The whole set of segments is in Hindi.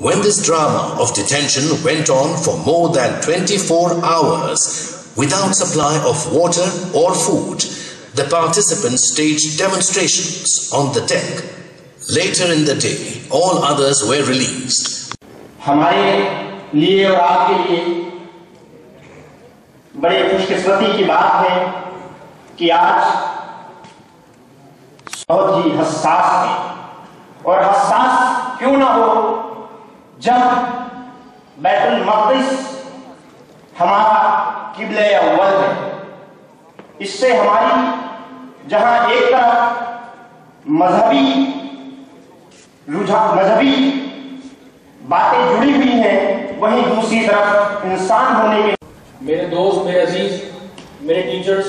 When this drama of detention went on for more than 24 hours without supply of water or food, the participants staged demonstrations on the deck. Later in the day, all others were released. हमारे लिए और आपके लिए बड़े खुशकिस्मती की बात है कि आज बहुत ही हसास है, और हसास क्यों ना हो जब बैतुल मक़दिस हमारा किबले अव्वल है। इससे हमारी जहां एक तरफ मजहबी बातें जुड़ी हुई हैं, वहीं दूसरी तरफ इंसान होने के मेरे दोस्त, मेरे अजीज, मेरे teachers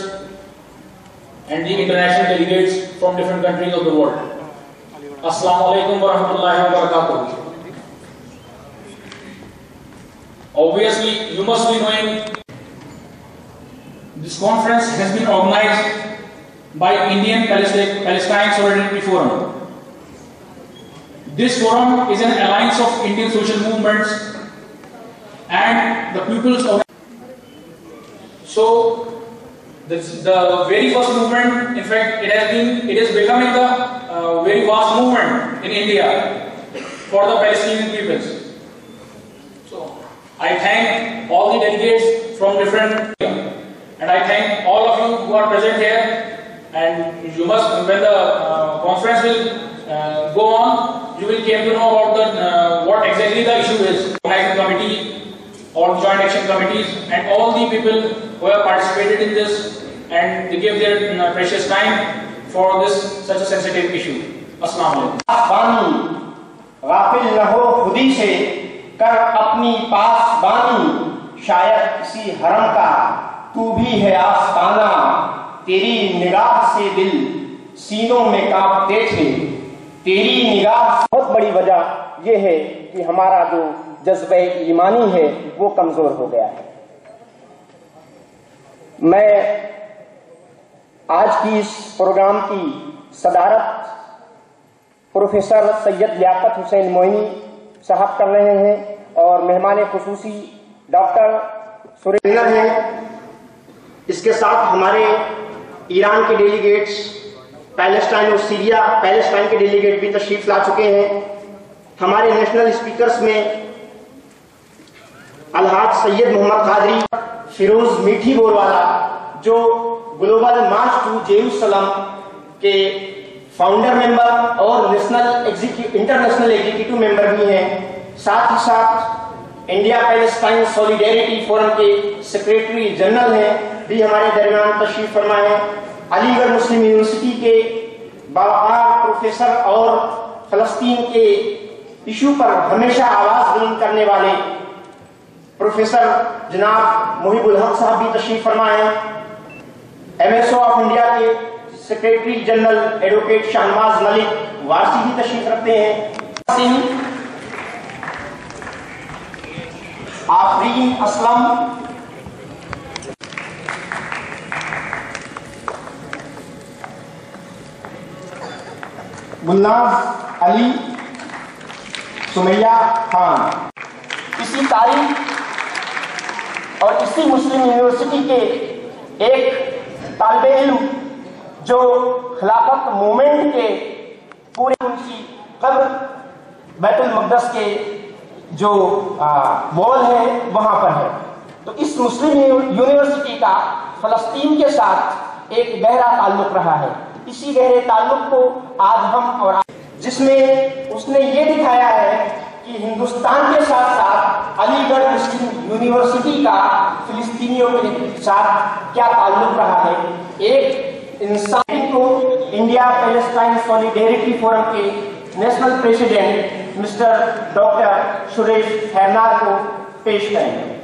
and the international delegates from different countries of the world, अस्सलाम वालेकुम व रहमतुल्लाहि व बरकातुहू। Obviously, you must be knowing this conference has been organized by Indian Palestine Solidarity Forum. This forum is an alliance of Indian social movements and the people's organization. So, the very first movement, in fact, it is becoming the very vast movement in India for the Palestinian peoples. I thank all the delegates from different, and I thank all of you who are present here. And you must, when the conference will go on, you will get to know about the what exactly the issue is. Organizing committee or joint action committees, and all the people who have participated in this, and they give their precious time for this such a sensitive issue. Assalamu alaikum. गाफिल न हो खुदी से कर अपनी पासबानी, शायद किसी हरम का तू भी है आस्ताना, तेरी निगाह से दिल सीनों में कांपते थे, तेरी निगाह। बहुत बड़ी वजह यह है कि हमारा जो जज्बे ईमानी है वो कमजोर हो गया है। मैं आज की इस प्रोग्राम की सदारत प्रोफेसर सैयद लियाकत हुसैन मोइनी साहब कर रहे हैं, और मेहमान खुसूसी डॉक्टर सुरेंद्र हैं। इसके साथ हमारे ईरान के डेलीगेट्स, पैलेस्टाइन और सीरिया पैलेस्टाइन के डेलीगेट भी तशरीफ ला चुके हैं। हमारे नेशनल स्पीकर्स में अलहाज सैयद मोहम्मद कादरी, फिरोज मीठी बोरवाला, जो ग्लोबल मार्च टू जेरूसलम के फाउंडर मेंबर और इंटरनेशनल एग्जीक्यूटिव मेंबर भी हैं। साथ ही साथ इंडिया पैलेस्टाइन सॉलिडेरिटी फोरम के सेक्रेटरी जनरल हैं, भी हमारे दरमियान तशरीफ फरमा है। अलीगढ़ मुस्लिम यूनिवर्सिटी के बावकार प्रोफेसर और फलस्तीन के इशू पर हमेशा आवाज बुलंद करने वाले प्रोफेसर जनाब मुहिबुल हक साहब भी तशरीफ फरमा है। MSO ऑफ इंडिया के secretary general advocate Shahnawaz Malik Warsi भी तशरीफ रखते हैं। आफरीन असलम, गुलनाज अली, सुमैया खान। इसी तारीख और इसी मुस्लिम यूनिवर्सिटी के एक तालिबे इल्म जो खिलाफत मूवमेंट के पूरे उनकी कब्र बैतुल मक़दस के जो वॉल है वहां पर है। तो इस मुस्लिम यूनिवर्सिटी का फलस्तीन के साथ एक गहरा ताल्लुक रहा है। इसी गहरे ताल्लुक को आज हम और जिसमें उसने ये दिखाया है कि हिंदुस्तान के साथ साथ अलीगढ़ मुस्लिम यूनिवर्सिटी का फिलिस्तीनियों के साथ क्या ताल्लुक रहा है। एक इंसान को इंडिया पैलेस्टाइन सॉलिडेरिटी फोरम के national president mister doctor Suresh Hairnar को पेश करेंगे।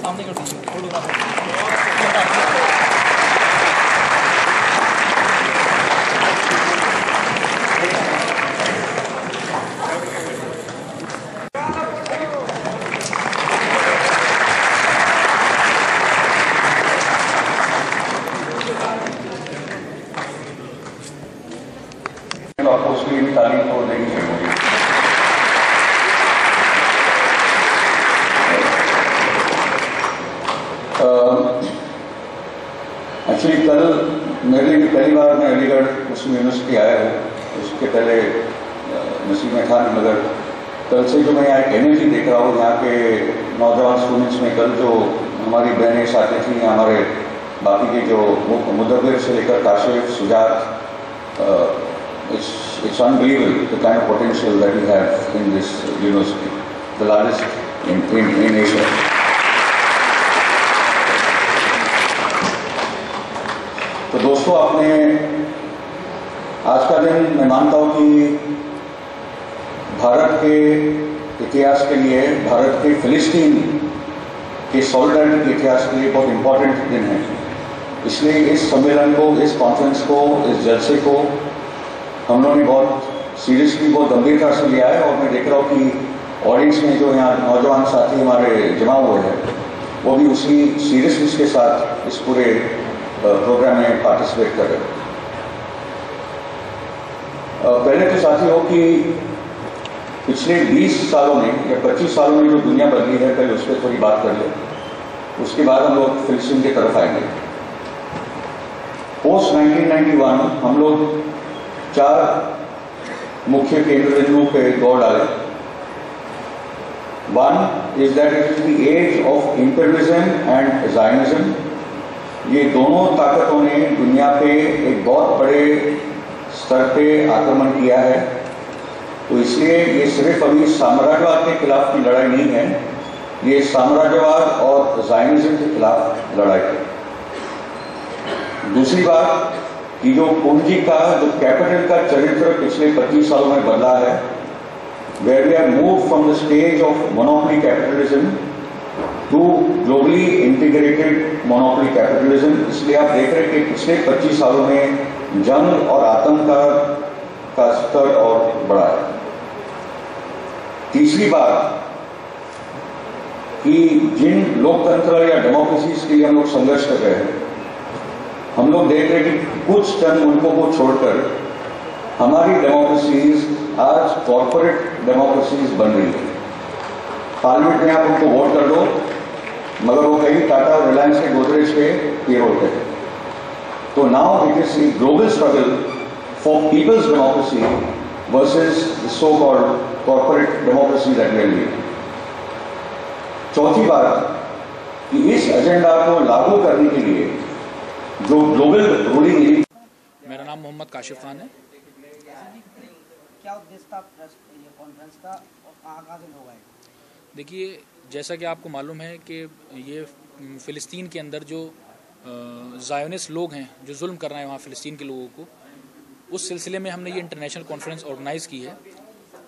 सामने कर दीजिए। आपको उसके लिए भी तारीफ तो देनी चाहिए। एक्चुअली कल मेरे लिए पहली बार मैं अलीगढ़ मुस्लिम यूनिवर्सिटी आया हूँ, उसके पहले नसीब में था, मगर कल से जो मैं यहाँ एक एनर्जी देख रहा हूँ यहाँ के नौजवान स्टूडेंट्स में, कल जो हमारी बहनें साथी थी, हमारे बाकी के जो मुदब्बिर से लेकर Kashif, Sujat, it's unbelievable the kind of potential that we have in this university, the largest in Asia. तो दोस्तों, आपने आज का दिन मैं मानता हूं कि भारत के इतिहास के लिए, भारत के फिलिस्तीन के सॉलिडारिटी के इतिहास के लिए बहुत इंपॉर्टेंट दिन है। इसलिए इस सम्मेलन को, इस कॉन्फ्रेंस को, इस जलसे को हम लोगों ने बहुत सीरियसली, बहुत गंभीरता से लिया है। और मैं देख रहा हूँ कि ऑडियंस में जो यहाँ नौजवान साथी हमारे जमा हुए हैं, वो भी उसी सीरियसनेस के साथ इस पूरे प्रोग्राम में पार्टिसिपेट कर रहे हैं। पहले तो साथी हो कि पिछले 20 सालों में या 25 सालों में जो दुनिया बदली है, पहले उस पर थोड़ी बात कर ले, उसके बाद हम लोग फिलिस्तीन की तरफ आएंगे। पोस्ट 1991 हम लोग 4 मुख्य केंद्र बिंदुओं पे गौर डाले। One is that it is the age of imperialism and zionism. ये दोनों ताकतों ने दुनिया पे एक बहुत बड़े स्तर पे आक्रमण किया है। तो इसलिए ये सिर्फ अभी साम्राज्यवाद के खिलाफ की लड़ाई नहीं है, ये साम्राज्यवाद और ज़ायनिज्म के खिलाफ लड़ाई है। दूसरी बात कि जो पूंजी का, जो कैपिटल का चरित्र पिछले 25 सालों में बदला है, where we have moved from the stage of monopoly capitalism to globally integrated monopoly capitalism. इसलिए आप देख रहे हैं कि पिछले 25 सालों में जंग और आतंक का स्तर और बढ़ा है। तीसरी बात कि जिन लोकतंत्र या डेमोक्रेसीज के लिए हम लोग संघर्ष कर रहे हैं, हम लोग देख रहे हैं कि कुछ चंद मुल्कों को छोड़कर हमारी डेमोक्रेसीज आज कॉर्पोरेट डेमोक्रेसीज बन रही है। पार्लियामेंट में आप उनको वोट कर दो, मगर वो कहीं टाटा और रिलायंस के गोदरेज के पेरोल पे है। तो now it is a global struggle for people's democracy versus the so called corporate democracy that we are living. चौथी बात कि इस एजेंडा को लागू करने के लिए जो ग्लोबल रूलिंग एलिट। मेरा नाम मोहम्मद काशिफ खान है। क्या उद्देश्य था कॉन्फ्रेंस का और कहाँ से लोग आए? देखिए, जैसा कि आपको मालूम है कि ये फ़िलिस्तीन के अंदर जो ज़ायोनिस्ट लोग हैं, जो जुल्म कर रहे हैं वहाँ फ़िलिस्तीन के लोगों को, उस सिलसिले में हमने ये इंटरनेशनल कॉन्फ्रेंस ऑर्गेनाइज़ की है।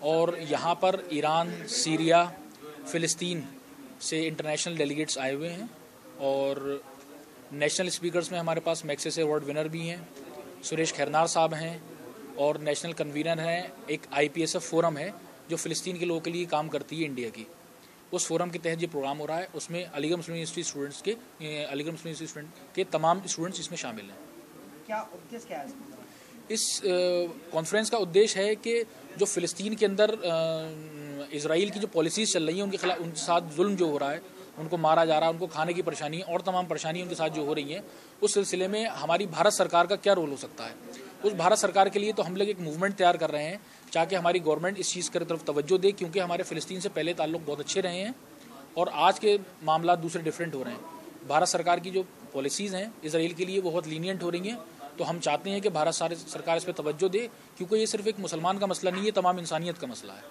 और यहाँ पर ईरान, सीरिया, फ़िलिस्तीन से इंटरनेशनल डेलीगेट्स आए हुए हैं। और नेशनल स्पीकर्स में हमारे पास मैग्सेसे अवार्ड विनर भी हैं, सुरेश खैरनार साहब हैं, और नेशनल कन्वीनर हैं। एक IPSF फोरम है जो फ़िलिस्तीन के लोगों के लिए काम करती है, इंडिया की। उस फोरम के तहत ये प्रोग्राम हो रहा है। उसमें अलीगढ़ मुस्लिम यूनिवर्सिटी स्टूडेंट के तमाम स्टूडेंट्स इसमें शामिल हैं। क्या उद्देश्य क्या है इस कॉन्फ्रेंस का? उद्देश्य है कि जो फ़िलिस्तीन के अंदर इजराइल की जो पॉलिसीज़ चल रही हैं, उनके खिलाफ, उनके साथ जुल्म जो हो रहा है, उनको मारा जा रहा है, उनको खाने की परेशानी और तमाम परेशानी उनके साथ जो हो रही हैं, उस सिलसिले में हमारी भारत सरकार का क्या रोल हो सकता है। उस भारत सरकार के लिए तो हम लोग एक मूवमेंट तैयार कर रहे हैं ताकि हमारी गवर्नमेंट इस चीज़ की तरफ तवज्जो दे, क्योंकि हमारे फ़िलिस्तीन से पहले ताल्लुक बहुत अच्छे रहे हैं और आज के मामला दूसरे डिफरेंट हो रहे हैं। भारत सरकार की जो पॉलिसीज़ हैं इसराइल के लिए बहुत लीनियंट हो रही हैं। तो हम चाहते हैं कि भारत सरकार इस पर तवज्जो दे, क्योंकि ये सिर्फ एक मुसलमान का मसला नहीं है, तमाम इंसानियत का मसला है।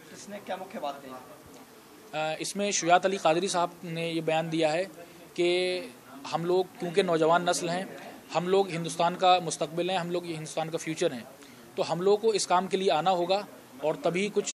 किसने क्या मुख्य बात कही? इसमें शुजात अली कादरी साहब ने ये बयान दिया है कि हम लोग, क्योंकि नौजवान नस्ल हैं, हम लोग हिंदुस्तान का मुस्तकबिल हैं, हम लोग ये हिंदुस्तान का फ्यूचर हैं, तो हम लोग को इस काम के लिए आना होगा और तभी कुछ